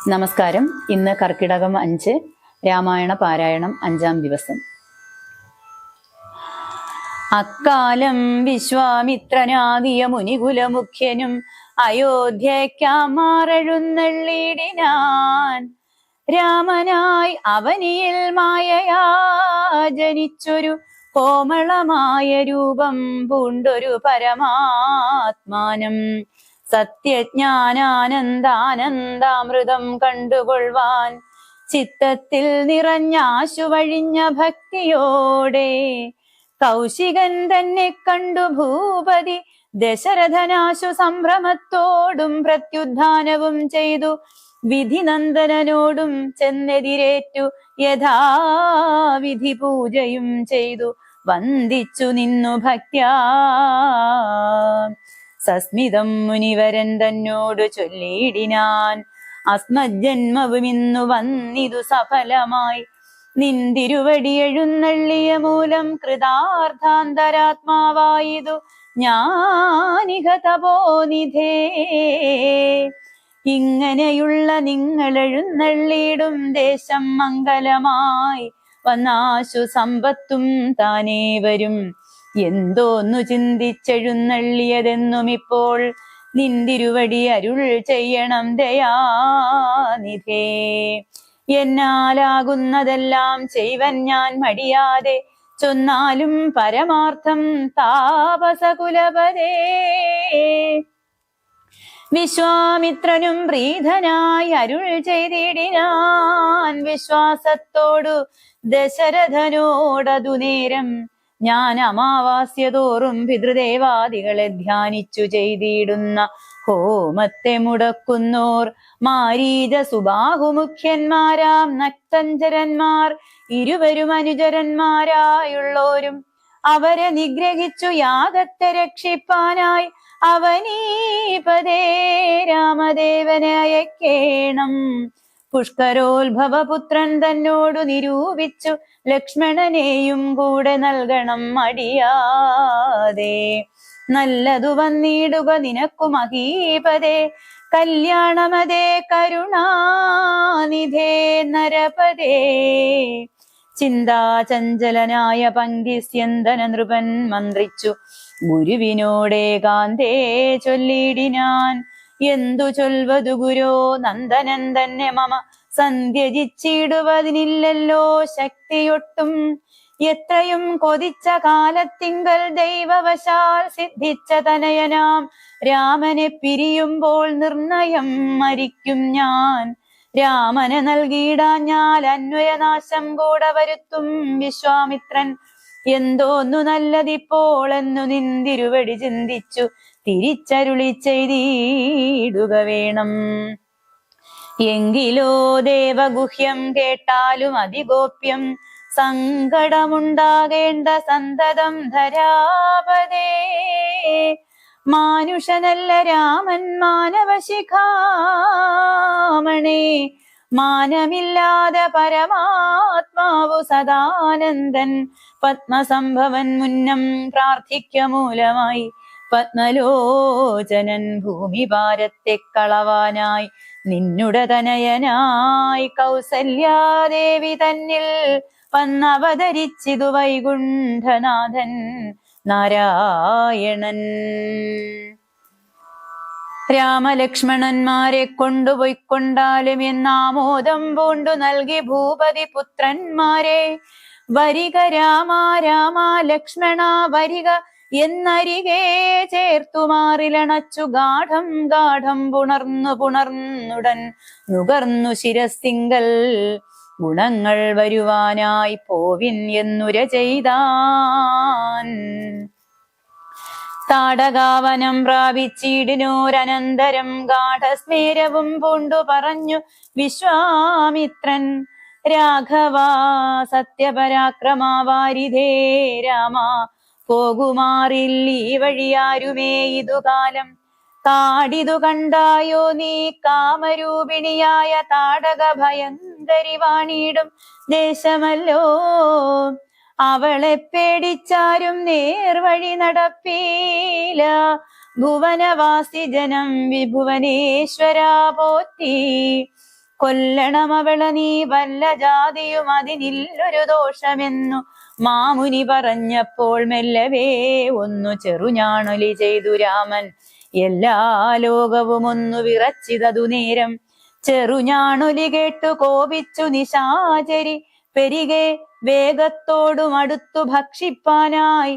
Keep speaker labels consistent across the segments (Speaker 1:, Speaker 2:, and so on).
Speaker 1: നമസ്കാരം. ഇന്ന് കർക്കിടകം 5 രാമായണ പാരായണം 5-ാം ദിവസം. അക്കാലം വിശ്വാമിത്രനാകിയ മുനികുലമുഖ്യനും അയോധ്യയ്ക്കാമാറെഴുന്നള്ളിടിനാൻ. രാമനായി അവനിയിൽ മായയാ ജനിച്ചൊരു കോമളമായ രൂപം പൂണ്ടൊരു പരമാത്മാനം. സത്യജ്ഞാനാനന്ദാനന്ദാമൃതം കണ്ടുകൊള്ളുവാൻ ചിത്തത്തിൽ നിറഞ്ഞാശു വഴിഞ്ഞ ഭക്തിയോടെ കൗശികൻ തന്നെ കണ്ടു ഭൂപതി ദശരഥനാശു സംഭ്രമത്തോടും പ്രത്യുദ്ധാനവും ചെയ്തു വിധിനന്ദനോടും ചെന്നെതിരേറ്റു യഥാവിധി പൂജയും ചെയ്തു വന്ദിച്ചു നിന്നു ഭക്ത്യാ. സസ്മിതം മുനിവരൻ തന്നോടു ചൊല്ലിയിടിനാൻ, അസ്മജ്ജന്മവുമിന്നു വന്നിതു സഫലമായി. നിന്തിരുവടി എഴുന്നള്ളിയ മൂലം കൃതാർത്ഥാന്തരാത്മാവായതു ഞാനിഹ തപോനിധേ. ഇങ്ങനെയുള്ള നിങ്ങളെഴുന്നള്ളിയിടും ദേശം മംഗലമായി വന്നാശു സമ്പത്തും താനേ വരും. എന്തോന്നു ചിന്തിച്ചെഴുന്നള്ളിയതെന്നും ഇപ്പോൾ നിന്തിരുവടി അരുൾ ചെയ്യണം ദയാനിധേ. എന്നാലാകുന്നതെല്ലാം ചെയ്വൻ ഞാൻ മടിയാതെ, ചൊന്നാലും പരമാർത്ഥം താപസകുലപതേ. വിശ്വാമിത്രനും പ്രീതനായി അരുൾ ചെയ്തിടിനാൻ വിശ്വാസത്തോടു ദശരഥനോടതു നേരം. ഞാൻ അമാവാസ്യതോറും പിതൃദേവാദികളെ ധ്യാനിച്ചു ചെയ്തിടുന്ന ഹോമത്തെ മുടക്കുന്നോർ മാരീച സുബാഹുമുഖ്യന്മാരാം നക്തഞ്ചരന്മാർ ഇരുവരും അനുചരന്മാരായുള്ളോരും അവരെ നിഗ്രഹിച്ചു യാഗത്തെ രക്ഷിപ്പാനായി അവനീപദേ രാമദേവനെ അയക്കേണം. പുഷ്കരോത്ഭവപുത്രൻ തന്നോടു നിരൂപിച്ചു ലക്ഷ്മണനെയും കൂടെ നൽകണം മടിയാതെ. നല്ലതു വന്നിടുക നിനക്കു മഹീപദേ, കല്യാണമതേ കരുണാനിധേ നരപദേ. ചിന്താചഞ്ചലനായ പങ്ക്തിസ്യന്തന നൃപൻ മന്ത്രിച്ചു ഗുരുവിനോടേകാന്തേ ചൊല്ലിടിനാൻ. എന്തു ചൊൽവതു ഗുരോ, നന്ദനൻ തന്നെ മമ സന്ധ്യജിച്ചിടുവതിനില്ലല്ലോ ശക്തിയൊട്ടും. എത്രയും കൊതിച്ച കാലത്തിങ്കൽ ദൈവവശാൽ സിദ്ധിച്ച തനയനാം രാമനെ പിരിയുമ്പോൾ നിർണയം മരിക്കും ഞാൻ. രാമനെ നൽകിയിടാഞ്ഞാൽ അന്വയനാശം കൂടെ വരുത്തും വിശ്വാമിത്രൻ. എന്തോന്നു നല്ലതിപ്പോൾ എന്നു നിന്തിരുവടി ചിന്തിച്ചു തിരിച്ചരുളി ചെയ്തിടുക വേണം. എങ്കിലോ ദേവഗുഹ്യം കേട്ടാലും അതിഗോപ്യം, സങ്കടമുണ്ടാകേണ്ട സന്തതം ധരാപതേ. മാനുഷനല്ല രാമൻ മാനവശിഖാമണേ, മാനമില്ലാതെ പരമാത്മാവു സദാനന്ദൻ. പത്മസംഭവൻ മുന്നം പ്രാർത്ഥിക്ക മൂലമായി പത്മലോചനൻ ഭൂമിഭാരത്തെ കളവാനായി നിന്നുടെ തനയനായി കൗസല്യാദേവി തന്നിൽ വന്നവതരിച്ചിതു വൈകുണ്ഠനാഥൻ നാരായണൻ. രാമലക്ഷ്മണന്മാരെ കൊണ്ടുപോയിക്കൊണ്ടാലും എന്നാമോദം പൂണ്ടു നൽകി ഭൂപതി പുത്രന്മാരെ. വരിക രാമ രാമ ലക്ഷ്മണ വരിക എന്നരികെ ചേർത്തുമാറിലണച്ചു ഗാഠം ഗാഠം പുണർന്നുടൻ നുകർന്നു ശിരസിങ്കൽ. ഗുണങ്ങൾ വരുവാനായി പോവിൻ എന്നുര ചെയ്താൻ. താടകാവനം പ്രാപിച്ചിടിനോരനന്തരം ഗാഠസ്മേരവും പൂണ്ടു പറഞ്ഞു വിശ്വാമിത്രൻ. രാഘവ സത്യപരാക്രമാവാരിധേ രാമ, പോകുമാറിൽ ഈ വഴിയാരുമേ ഇതുകാലം. കാടിതു കണ്ടായോ നീ കാമരൂപിണിയായ താടക ഭയങ്കരി വാണിടും ദേശമല്ലോ. അവളെ പേടിച്ചാരും നേർവഴി നടപ്പീല. ഭുവനവാസി ജനം വിഭുവനേശ്വര പോറ്റി. കൊല്ലണമവള നീ വല്ല ജാതിയും അതിനില്ലൊരു ദോഷമെന്നു മാമുനി പറഞ്ഞപ്പോൾ മെല്ലവേ ഒന്നു ചെറുഞാണൊലി ചെയ്തു രാമൻ. എല്ലാ ലോകവും ഒന്നു വിറച്ചിതതു നേരം. ചെറുഞാണൊലി കേട്ടു കോപിച്ചു നിശാചരി പെരികെ വേഗത്തോടും അടുത്തു ഭക്ഷിപ്പാനായി.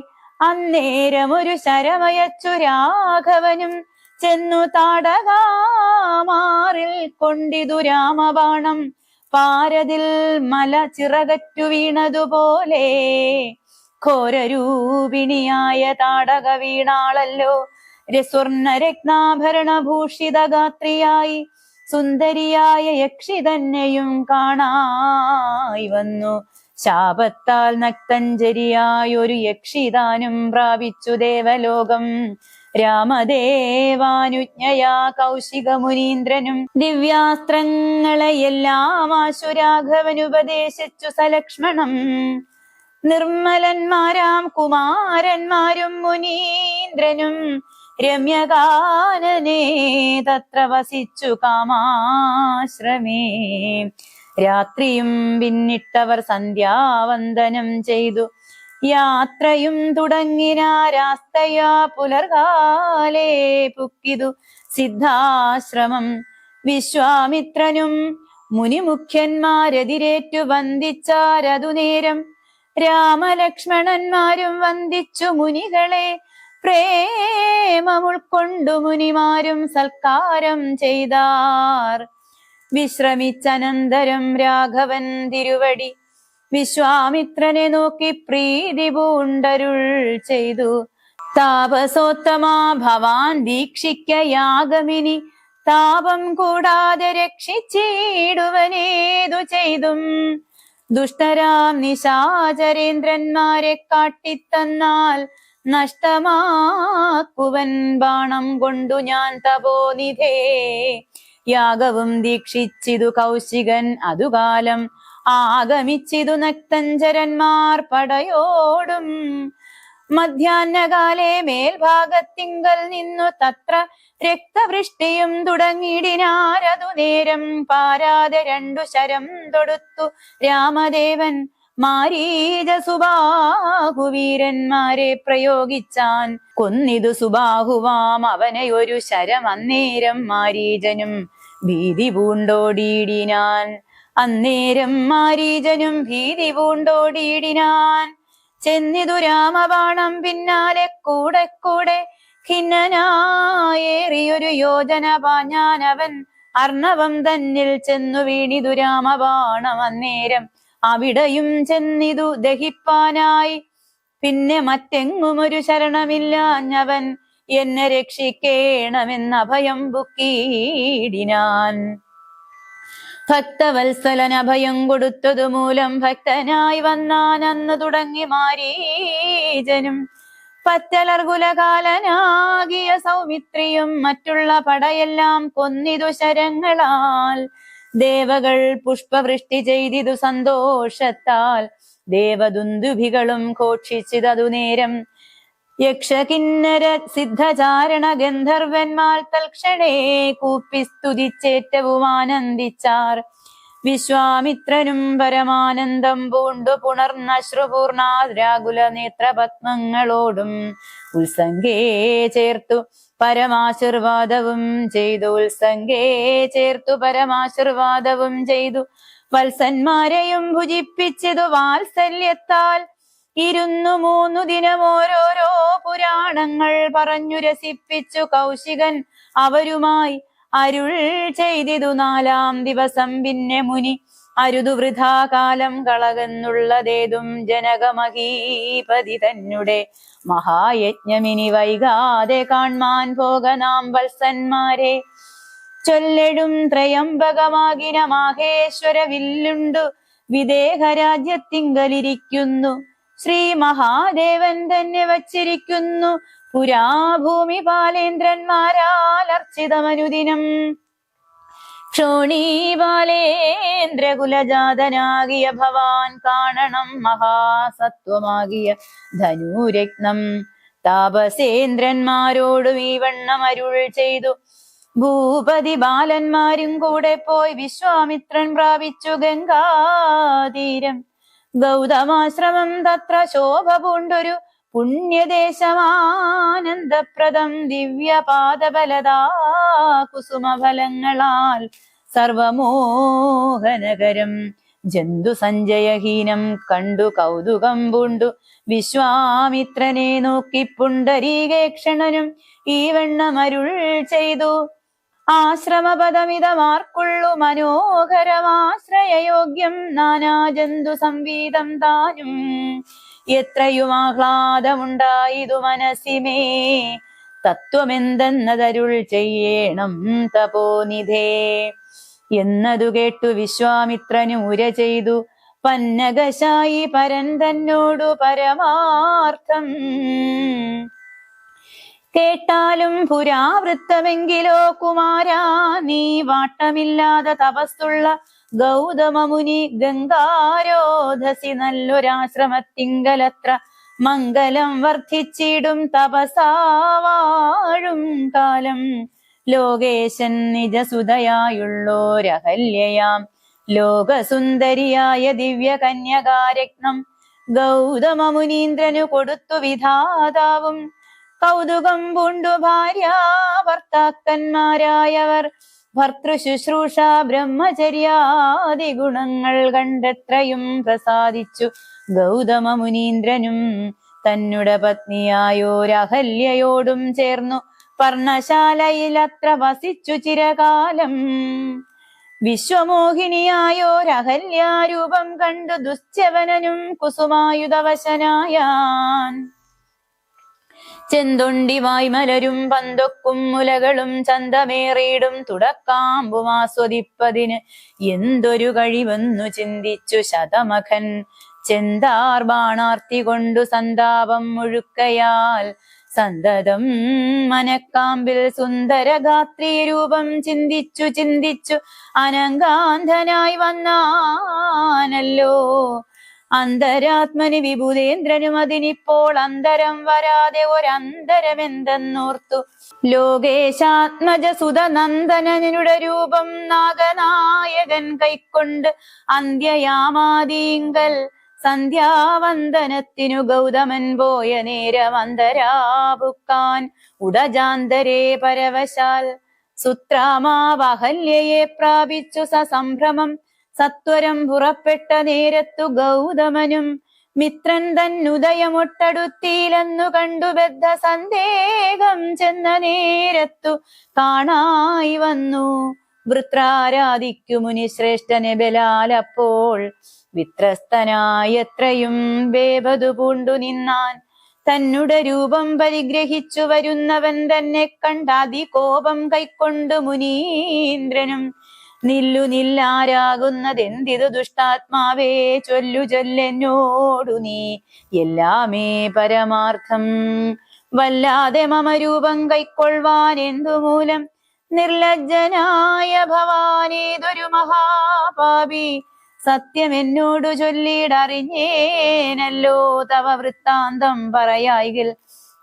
Speaker 1: അന്നേരം ഒരു ശരമയച്ചു രാഘവനും ചെന്നു താടകാമാറിൽ കൊണ്ടിതു രാമബാണം പാരതിൽ മല ചിറകറ്റു വീണതുപോലെ. ഘോരരൂപിണിയായ താടക വീണാളല്ലോ സ്വർണരത്നാഭരണഭൂഷിത ഗാത്രിയായി. സുന്ദരിയായ യക്ഷി തന്നെയും കാണായി വന്നു. ശാപത്താൽ നക്തഞ്ജരിയായൊരു യക്ഷിതാനും പ്രാപിച്ചു ദേവലോകം. രാമദേവാനുജ്ഞയാ കൗശിക മുനീന്ദ്രനും ദിവ്യാസ്ത്രങ്ങളെയെല്ലാം ആശുരാഘവനുപദേശിച്ചു സലക്ഷ്മണം. നിർമ്മലന്മാരാം കുമാരന്മാരും മുനീന്ദ്രനും രമ്യകാനനേ തത്ര വസിച്ചു കാമാശ്രമേ. രാത്രിയും പിന്നിട്ടവർ സന്ധ്യാവന്ദനം ചെയ്തു യാത്രയും തുടങ്ങിനാരാസ്തയാ പുലർകാലേ പുക്കിതു സിദ്ധാശ്രമം. വിശ്വാമിത്രനും മുനിമുഖ്യന്മാരെതിരേറ്റു വന്ദിച്ചാരതു നേരം. രാമലക്ഷ്മണന്മാരും വന്ദിച്ചു മുനികളെ പ്രേമമുൾക്കൊണ്ടു മുനിമാരും സൽക്കാരം ചെയ്താർ. വിശ്രമിച്ചനന്തരം രാഘവൻ തിരുവടി വിശ്വാമിത്രനെ നോക്കി പ്രീതി പൂണ്ടരുൾ ചെയ്തു. താപസോത്തമാ ഭവാൻ ദീക്ഷിക്കയാഗമിനി താപം കൂടാതെ രക്ഷിച്ചിടുവനേതു ചെയ്തും. ദുഷ്ടരാം നിശാചരേന്ദ്രന്മാരെ കാട്ടിത്തന്നാൽ നഷ്ടമാക്കുവൻ ബാണം കൊണ്ടു ഞാൻ തപോനിധേ. യാഗവും ദീക്ഷിച്ചിതു കൗശികൻ അതുകാലം ആഗമിച്ചിതു നക്തഞ്ചരന്മാർ പടയോടും. മധ്യാഹ്നകാലേ മേൽഭാഗത്തിങ്കൽ നിന്നു തത്ര രക്തവൃഷ്ടിയും തുടങ്ങിടിനാരതു നേരം. പാരാതെ രണ്ടു ശരം തൊടുത്തു രാമദേവൻ മാരീജ സുബാഹുവീരന്മാരെ പ്രയോഗിച്ചാൻ. കൊന്നിതു സുബാഹുവാം അവനെ ഒരു ശരം. അന്നേരം മാരീജനും ഭീതി പൂണ്ടോടിയിടിനാൻ. അന്നേരം മാരീജനും ഭീതി പൂണ്ടോടിയിടിനാൻ. ചെന്നിതു രാമബാണം പിന്നാലെ കൂടെ കൂടെ. ഖിന്നനായേറിയൊരു യോജന പാഞ്ഞാനവൻ അർണവം തന്നിൽ ചെന്നു വീണിതു രാമബാണം. അന്നേരം അവിടെയും ചെന്നിതു ദഹിപ്പാനായി. പിന്നെ മറ്റെങ്ങും ഒരു ശരണമില്ലാഞ്ഞവൻ എന്നെ രക്ഷിക്കേണമെന്ന അഭയം ബുക്കീടിനാൻ. ഭക്തവത്സലൻ അഭയം കൊടുത്തതു മൂലം ഭക്തനായി വന്നാൻ അന്ന് തുടങ്ങി മാരീജനും. പറ്റലർകുലകാലനാകിയ സൗമിത്രിയും മറ്റുള്ള പടയെല്ലാം കൊന്നിതു ശരങ്ങളാൽ. ദേവകൾ പുഷ്പവൃഷ്ടി ചെയ്തിതു സന്തോഷത്താൽ. ദേവദുന്ദുഭികളും ഘോഷിച്ചിതതു നേരം. യക്ഷകിന്നര സിദ്ധചാരണ ഗന്ധർവന്മാർ തൽക്ഷണേ കൂപ്പി സ്തുതിച്ചേറ്റവും ആനന്ദിച്ചാർ. വിശ്വാമിത്രനും പരമാനന്ദം പൂണ്ടു പുണർന്നശ്രുപൂർണാരാകുല നേത്രപത്മങ്ങളോടും ഉത്സംഗേ ചേർത്തു പരമാശീർവാദവും ചെയ്തു. ഉത്സംഗേ ചേർത്തു പരമാശീർവാദവും ചെയ്തു. വത്സന്മാരെയും ഭുജിപ്പിച്ചിതു വാത്സല്യത്താൽ. 23 ദിനം ഓരോരോ പുരാണങ്ങൾ പറഞ്ഞു രസിപ്പിച്ചു കൗശികൻ അവരുമായി. അരുൾ ചെയ്തിതു 4-ാം ദിവസം പിന്നെ മുനി അരുതു വൃഥാകാലം കളകെന്നുള്ളതേതും. ജനകമഹീപതി തന്നെ മഹായജ്ഞമിനി വൈകാതെ കാൺമാൻ പോക നാം വത്സന്മാരെ. ചൊല്ലെഴും ത്രയംബകമാകിന മാഹേശ്വര വില്ലുണ്ടു വിദേഹരാജ്യത്തിങ്കലിരിക്കുന്നു. ശ്രീ മഹാദേവൻ തന്നെ വച്ചിരിക്കുന്നു പുരാഭൂമി പാലേന്ദ്രന്മാരാൽ അർച്ചിതമനുദിനം. ക്ഷോണീബാലേന്ദ്രകുലജാതനാകിയ ഭവാൻ കാണണം മഹാസത്വമാകിയ ധനുരത്നം. താപസേന്ദ്രന്മാരോടും ഈ വണ്ണം അരുൾ ചെയ്തു. ഭൂപതി ബാലന്മാരും കൂടെ പോയി വിശ്വാമിത്രൻ പ്രാപിച്ചു ഗംഗാതീരം. ഗൗതമാശ്രമം തത്ര ശോഭ പൂണ്ടൊരു പുണ്യദേശമാനന്ദപ്രദം ദിവ്യപാദബലദാ കുസുമഫലങ്ങളാൽ സർവമോഹനകരം. ജന്തു സഞ്ജയഹീനം കണ്ടു കൗതുകം പൂണ്ടു വിശ്വാമിത്രനെ നോക്കി പുണ്ടരീകേക്ഷണനും ഈ വണ്ണമരുൾ ചെയ്തു. ആശ്രമപദമിതമാർക്കുള്ളു മനോഹരമാശ്രയയോഗ്യം നാനാജന്തു സംവീതം താനും. എത്രയും ആഹ്ലാദമുണ്ടായിതു മനസ്സിമേ തത്വമെന്തെന്നതരുൾ ചെയ്യണം തപോനിധേ. എന്നതു കേട്ടു വിശ്വാമിത്രനു ഉര ചെയ്തു പന്നകശായി പരൻ തന്നോടു പരമാർത്ഥം. കേട്ടാലും പുരാവൃത്തമെങ്കിലോ കുമാരാ നീ വാട്ടമില്ലാതെ തപസ്സുള്ള ഗൗതമമുനി ഗംഗാരോധസി നല്ലൊരാശ്രമത്തിങ്കലത്ര മംഗലം വർദ്ധിച്ചിടും തപസാവാഴും കാലം. ലോകേശൻ നിജസുതയായുള്ളോരഹല്യയാം ലോകസുന്ദരിയായ ദിവ്യ കന്യകാരത്നം ഗൗതമമുനീന്ദ്രനു കൊടുത്തു വിധാതാവും. കൗതുകം പൂണ്ടു ഭാര്യ ഭർത്താക്കന്മാരായവർ ഭർത്തൃശുശ്രൂഷ ബ്രഹ്മചര്യാദി ഗുണങ്ങൾ കണ്ടെത്രയും പ്രസാദിച്ചു ഗൗതമമുനീന്ദ്രനും. തന്നുടെ പത്നിയായോരഹല്യയോടും ചേർന്നു പർണശാലയിൽ അത്ര വസിച്ചു ചിരകാലം. വിശ്വമോഹിനിയായോരഹല്യാരൂപം കണ്ടു ദുശ്ചവനനും കുസുമായുധവശനായാൻ. ചെന്തൊണ്ടി വായ്മലരും പന്തൊക്കും മുലകളും ചന്തമേറിയിടും തുടക്കാമ്പും ആസ്വദിപ്പതിന് എന്തൊരു കഴിവെന്നു ചിന്തിച്ചു ശതമഖൻ. ചെന്താർ ബാണാർത്തി കൊണ്ടു സന്താപം മുഴുക്കയാൽ സന്തതം മനക്കാമ്പിൽ സുന്ദരഗാത്രീ രൂപം ചിന്തിച്ചു ചിന്തിച്ചു അനങ്കാന്ധനായി വന്നാനല്ലോ. അന്തരാത്മനി വിഭുതേന്ദ്രനും അതിനിപ്പോൾ അന്തരം വരാതെ ഒരന്തരമെന്തെന്നോർത്തു. ലോകേശാത്മജസുത നന്ദനനുടെ രൂപം നാഗനായകൻ കൈക്കൊണ്ട് അന്ത്യയാമാദീങ്കൽ സന്ധ്യാവന്ദനത്തിനു ഗൗതമൻ പോയ നേരം അന്തരാപുക്കാൻ ഉടജാന്തരേ പരവശാൽ. സുത്രാമാവഹല്യയെ പ്രാപിച്ചു സസംഭ്രമം സത്വരം പുറപ്പെട്ട നേരത്തു ഗൗതമനും മിത്രൻ തന്നുദയമൊട്ടടുത്തിയിലെന്നു കണ്ടു ബദ്ധ സന്ദേഹം ചെന്ന നേരത്തു കാണായി വന്നു വൃത്രാരാധിക്കു മുനിശ്രേഷ്ഠനെ ബലാലപ്പോൾ. വിത്രസ്തനായി എത്രയും ബേബതു പൂണ്ടു നിന്നാൻ. തന്നുടെ രൂപം പരിഗ്രഹിച്ചു വരുന്നവൻ തന്നെ കണ്ടാതികോപം കൈക്കൊണ്ടു മുനീന്ദ്രനും നില്ലു നില്ലാരാകുന്നതെന്തിതു ദുഷ്ടാത്മാവേ ചൊല്ലു ചൊല്ലെന്നോടു നീ എല്ലാമേ പരമാർത്ഥം. വല്ലാതെ മമ രൂപം കൈക്കൊള്ളുവാൻ എന്തുമൂലം നിർലജ്ജനായ ഭവാനേതൊരു മഹാപാപി സത്യമെന്നോടു ചൊല്ലിടറിഞ്ഞേനല്ലോ. തവ വൃത്താന്തം പറയായിൽ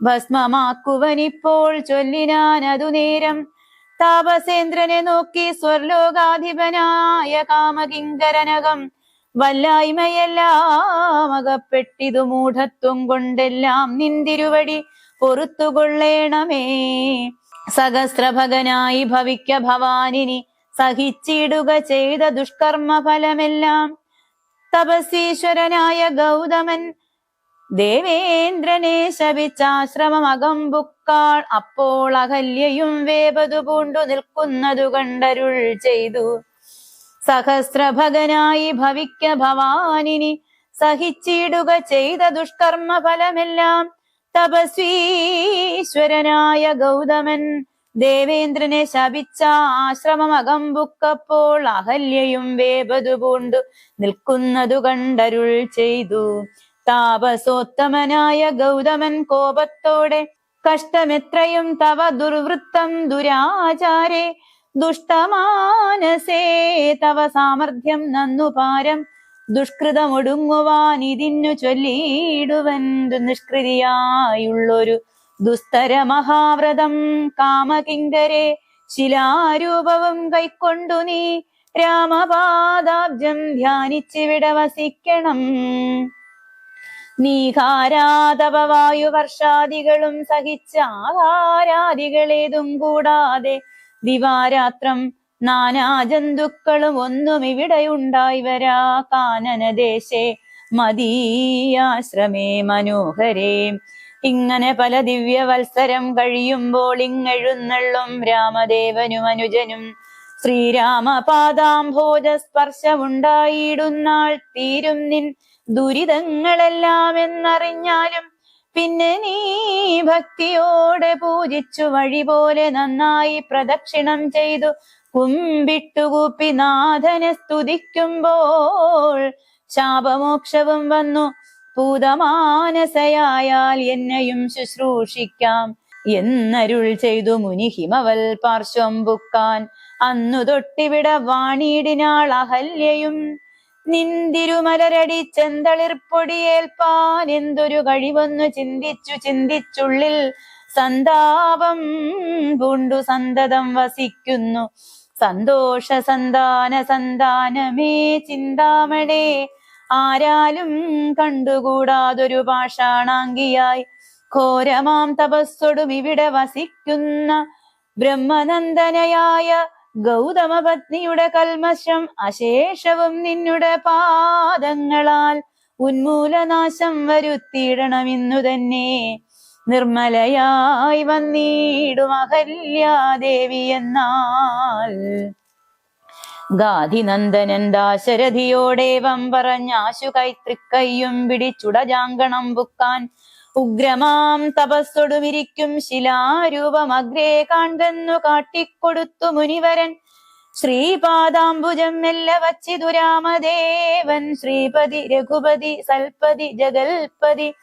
Speaker 1: ഭസ്മമാക്കുവനിപ്പോൾ ചൊല്ലിനാനതു നേരം. താപസേന്ദ്രനെ നോക്കി സ്വർലോകാധിപനായ കാമകിങ്കരനകം വല്ലായ്മയെല്ലാം അകപ്പെട്ടിതു മൂഢത്വം കൊണ്ടെല്ലാം നിന്തിരുവടി പൊറുത്തുകൊള്ളേണമേ. സഹസ്രഭകനായി ഭവിക്ക ഭവാനിനി സഹിച്ചിടുക ചെയ്ത ദുഷ്കർമ്മ ഫലമെല്ലാം. തപസ്വീശ്വരനായ ഗൗതമൻ ദേവേന്ദ്രനെ ശപിച്ചാശ്രമം അകമ്പുക്കാൾ. അപ്പോൾ അഹല്യയും വേപതു പൂണ്ടു നിൽക്കുന്നതു കണ്ടരുൾ ചെയ്തു. സഹസ്രഭകനായി ഭവിക്ക ഭവാനിനി സഹിച്ചിടുക ചെയ്ത ദുഷ്കർമ്മ ഫലമെല്ലാം. തപസ്വീശ്വരനായ ഗൗതമൻ ദേവേന്ദ്രനെ ശപിച്ച ആശ്രമം അകമ്പുക്കപ്പോൾ അഹല്യയും വേപതു പൂണ്ടു നിൽക്കുന്നതു കണ്ടരുൾ ചെയ്തു. താപസോത്തമനായ ഗൗതമൻ കോപത്തോടെ കഷ്ടമെത്രയും തവ ദുർവൃത്തം ദുരാചാരേ ദുഷ്ടമാനസേ തവ സാമർഥ്യം നന്നു പാരം ദുഷ്കൃതമൊടുങ്ങുവാൻ ഇതിന്നു ചൊല്ലിയിടുവൻ. നിഷ്കൃതിയായുള്ളൊരു ദുസ്തര മഹാവ്രതം കാമകിങ്കരെ ശിലാരൂപവും കൈക്കൊണ്ടു നീ രാമപാദാബ്ജം ധ്യാനിച്ചിവിടെ വസിക്കണം. നീഹാരാതപവായു വർഷാദികളും സഹിച്ച ആഹാരാദികളേതും കൂടാതെ ദിവാരാത്രം നാനാ ജന്തുക്കളും ഒന്നും ഇവിടെയുണ്ടായി വരാ. കാനനദേശേ മദീയാശ്രമേ മനോഹരേ. ഇങ്ങനെ പല ദിവ്യവത്സരം കഴിയുമ്പോൾ ഇങ്ങെഴുന്നള്ളും രാമദേവനും അനുജനും ശ്രീരാമപാദാംഭോജ സ്പർശമുണ്ടായിടുന്നാൾ തീരും നിൻ ദുരിതങ്ങളെല്ലാം എന്നറിഞ്ഞാലും പിന്നെ നീ ഭക്തിയോടെ പൂജിച്ചു വഴി പോലെ നന്നായി പ്രദക്ഷിണം ചെയ്തു കുമ്പിട്ടുകൂപ്പി നാഥനെ സ്തുതിക്കുമ്പോൾ ശാപമോക്ഷവും വന്നു പൂതമാനസയായാൽ എന്നെയും ശുശ്രൂഷിക്കാം എന്നരുൾ ചെയ്തു മുനി ഹിമവൽ പാർശ്വം ബുക്കാൻ. അന്നു തൊട്ടിവിടെ വാണിയിടിനാൾ അഹല്യയും നിന്തിരുമലരടി ചെന്തളിർപ്പൊടിയേൽപ്പാൻ എന്തൊരു കഴിവെന്നു ചിന്തിച്ചുള്ളിൽ സന്താപം പൂണ്ടു സന്തതം വസിക്കുന്നു. സന്തോഷ സന്താനമേ ചിന്താമണേ. ആരാലും കണ്ടുകൂടാതൊരു പാഷാണാംഗിയായി ഘോരമാം തപസ്സൊടും ഇവിടെ വസിക്കുന്ന ബ്രഹ്മനന്ദനയായ ഗൗതമപത്നിയുടെ കൽമശം അശേഷവും നിന്നുടെ പാദങ്ങളാൽ ഉന്മൂലനാശം വരുത്തിയിടണമെന്നു തന്നെ. നിർമ്മലയായി വന്നിടും അഹല്യാദേവി എന്നാൽ. ഗാധിനന്ദനൻ ദാശരഥിയോടേവം പറഞ്ഞാശു കൈത്രിക്കയ്യും പിടിച്ചുടജാങ്കണം ബുക്കാൻ. ഉഗ്രമാം തപസ്സൊടുമിരിക്കും ശിലാരൂപമഗ്രേ കാൺകെന്നു കാട്ടിക്കൊടുത്തു മുനിവരൻ. ശ്രീപാദാംബുജം മെല്ലെ വച്ചിതു രാമദേവൻ. ശ്രീപതി രഘുപതി സൽപതി ജഗൽപതി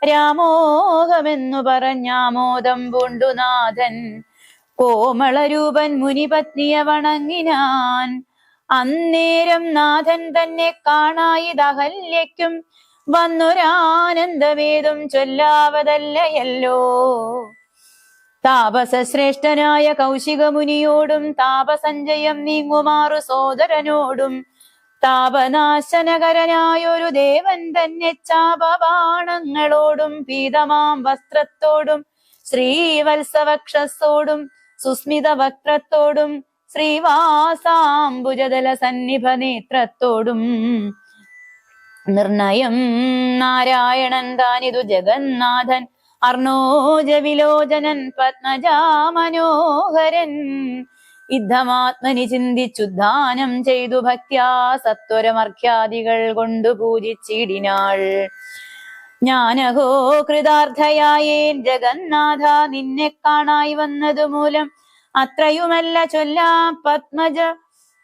Speaker 1: രാമോഹമെന്നു പറഞ്ഞാമോദം പൂണ്ടുനാഥൻ. കോമളരൂപൻ മുനിപത്നിയെ വണങ്ങിനാൻ. അന്നേരം നാഥൻ തന്നെ കാണായിതഹല്യയ്ക്കും വന്നൊരാനന്ദവേദം ചൊല്ലാവതല്ലയല്ലോ. താപസശ്രേഷ്ഠനായ കൗശികമുനിയോടും താപസഞ്ജയം നീങ്ങുമാറു സോദരനോടും താപനാശനകരനായൊരു ദേവൻ തന്നെ ചാപബാണങ്ങളോടും പീതമാം വസ്ത്രത്തോടും ശ്രീവത്സവക്ഷത്തോടും സുസ്മിത വക്രത്തോടും ശ്രീവാസാംബുജദല സന്നിഭ നേത്രത്തോടും നിർണയം നാരായണൻ താനിതു ജഗന്നാഥൻ അർണോജവിലോചനൻ പത്മജാമനോഹരൻ. യുദ്ധമാത്മനി ചിന്തിച്ചുദ്ധാനം ചെയ്തു ഭക്ത്യാ സത്വരമർഘ്യാദികൾ കൊണ്ടു പൂജിച്ചിടിനാൾ. ജ്ഞാനഹോ കൃതാർത്ഥയായേൻ ജഗന്നാഥ നിന്നെ കാണായി വന്നതു മൂലം അത്രയുമല്ല ചൊല്ലാം പത്മജ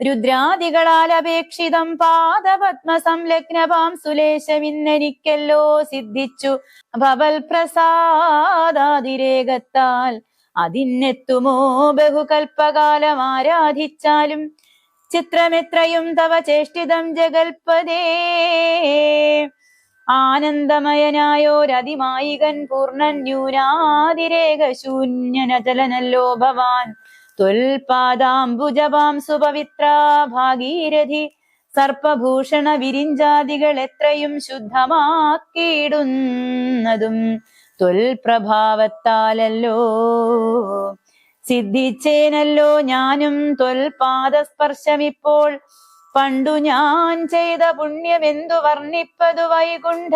Speaker 1: രുദ്രാദികളാൽ അപേക്ഷിതം പാദപത്മ സംലഗ്നപാം സുലേശമിന്നെനിക്കല്ലോ സിദ്ധിച്ചു ഭവൽ പ്രസാദാതിരേകത്താൽ. അതിനെത്തുമോ ബഹുകൽപ്പകാലം ആരാധിച്ചാലും ചിത്രമെത്രയും തവ ചേഷ്ടിതം ജഗൽപദേ. ആനന്ദമയനായോരതിമായികൻ പൂർണ്ണൻ ന്യൂനാതിരേക ശൂന്യനചലനല്ലോ ഭവാൻ. ത്വൽപാദാംബുജപാം സുപവിത്ര ഭാഗീരഥി സർപ്പഭൂഷണ വിരിഞ്ചാദികൾ എത്രയും ശുദ്ധമാക്കിയിടുന്നതും ത്വൽപ്രഭാവത്താലല്ലോ. സിദ്ധിച്ചേനല്ലോ ഞാനും ത്വൽപാദസ്പർശമിപ്പോൾ. പണ്ടു ഞാൻ ചെയ്ത പുണ്യമെന്തു വർണ്ണിപ്പതു വൈകുണ്ഠ.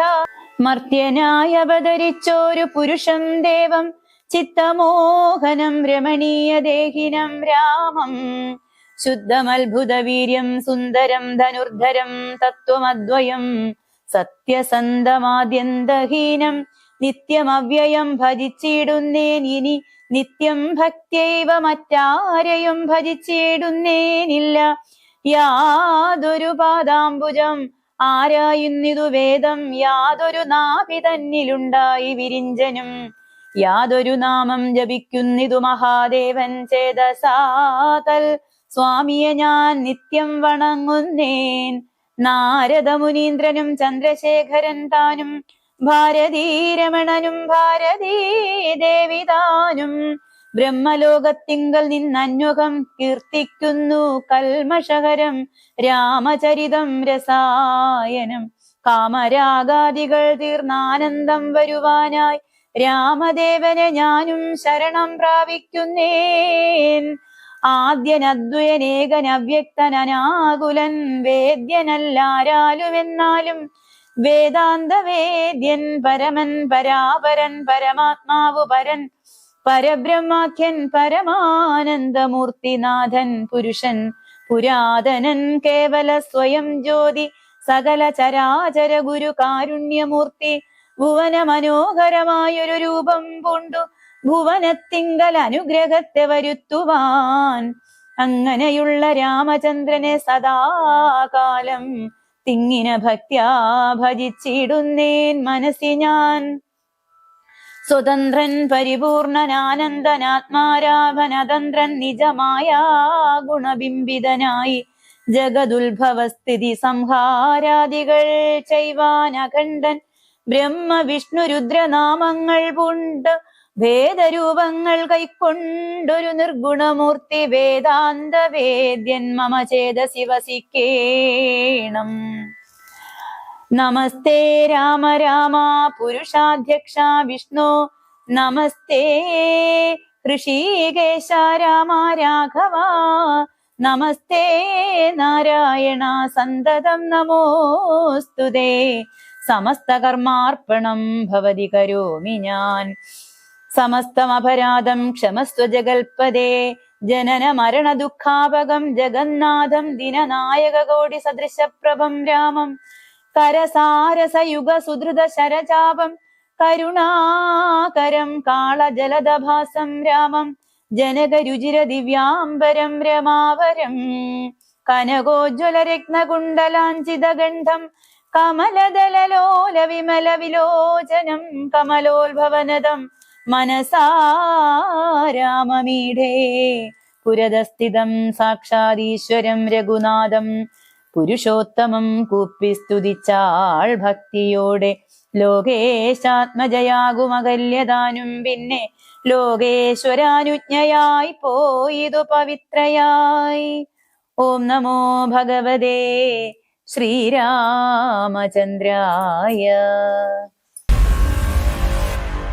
Speaker 1: മർത്യനായി അവതരിച്ചോരു പുരുഷം ദേവം ചിത്തമോഹനം രമണീയ ദേഹിനം രാമം. ശുദ്ധമത്ഭുതവീര്യം സുന്ദരം ധനുർധരം തത്വമദ്വയം സത്യസന്ധമാദ്യന്തഹീനം നിത്യമവ്യയം ഭജിച്ചിടുന്നേൻ. ഇനി നിത്യം ഭക്ത്യൈവ മറ്റാരെയും ഭജിച്ചിടുന്നേനില്ല. യാതൊരു പാദാംബുജം ആരായുന്നിതു വേദം. യാതൊരു നാഭി തന്നിലുണ്ടായി വിരിഞ്ചനും. യാതൊരു നാമം ജപിക്കുന്നിതു മഹാദേവൻ ചേതസാതൽ. സ്വാമിയെ ഞാൻ നിത്യം വണങ്ങുന്നേൻ. നാരദ മുനീന്ദ്രനും ചന്ദ്രശേഖരൻ താനും ഭാരതീരമണനും ഭാരതീ ദേവിതാനും ബ്രഹ്മലോകത്തിങ്കൽ നിന്നന്വകം കീർത്തിക്കുന്നു കൽമഷകരം രാമചരിതം രസായനം. കാമരാഗാദികൾ തീർന്നാനന്ദം വരുവാനായി രാമദേവനെ ഞാനും ശരണം പ്രാപിക്കുന്നേൻ. ആദ്യനദ്വയനേകൻ അവ്യക്തനാകുലൻ വേദ്യനല്ലാരാലുമെന്നാലും വേദാന്ത വേദ്യൻ പരമൻ പരാപരൻ പരമാത്മാവു പരൻ പരബ്രഹ്മാഖ്യൻ പരമാനന്ദമൂർത്തിനാഥൻ പുരുഷൻ പുരാതനൻ കേവല സ്വയം ജ്യോതി സകല ചരാചര ഗുരു കാരുണ്യമൂർത്തി ഭുവന മനോഹരമായൊരു രൂപം പൂണ്ടു ഭുവനത്തിങ്കൽ അനുഗ്രഹത്തെ വരുത്തുവാൻ. അങ്ങനെയുള്ള രാമചന്ദ്രനെ സദാകാലം തിങ്ങിന ഭക്ത്യാ ഭജിച്ചിടുന്നേൻ മനസ്സി ഞാൻ. സ്വതന്ത്രൻ പരിപൂർണനാനന്ദനാത്മാരാഭനതന്ത്രൻ നിജമായ ഗുണബിംബിതനായി ജഗദുത്ഭവസ്ഥിതി സംഹാരാദികൾ ചെയ്വാൻ അഖണ്ഡൻ ബ്രഹ്മ വിഷ്ണു രുദ്രനാമങ്ങൾ പൂണ്ട് ഭേദരൂപങ്ങൾ കൈക്കൊണ്ടൊരു നിർഗുണമൂർത്തി വേദാന്ത വേദ്യൻ മമ ചേതസി വസിക്കേണം. നമസ്തേ രാമ രാമ പുരുഷാധ്യക്ഷ വിഷ്ണു നമസ്തേ ഋഷികേശ രാമ രാഘവ നമസ്തേ നാരായണ സന്തതം നമോസ്തുതേ. സമസ്ത കർമാർപ്പണം ഭവതി കരോമി ഞാൻ. സമസ്തമപരാധം ക്ഷമസ്വ ജഗൽപദേ. ജനന മരണ ദുഃഖാപകം ജഗന്നാഥം ദിനനായക കോടി സദൃശപ്രഭം രാമം. കരസാരസയുഗ സുധൃത ശരചാപം കരുണാകരം കാളജലദഭാസം രാമം. ജനകരുചിര ദിവ്യാംബരം രമാവരം കനകോജ്വല രത്നകുണ്ടലാഞ്ചിതഗണ്ഡം കമലദലലോല വിമല വിലോചനം കമലോത്ഭവനദം മനസാ രാമമീഢേ. പുരതസ്ഥിതം സാക്ഷാദീശ്വരം രഘുനാഥം പുരുഷോത്തമം കൂപ്പി സ്തുതിച്ചാൾ ഭക്തിയോടെ. ലോകേശാത്മജയാകുമകല്യദാനും പിന്നെ ലോകേശ്വരാനുജ്ഞയായി പോയിതു പവിത്രയായി. ഓം നമോ ഭഗവതേ ശ്രീരാമചന്ദ്രായ.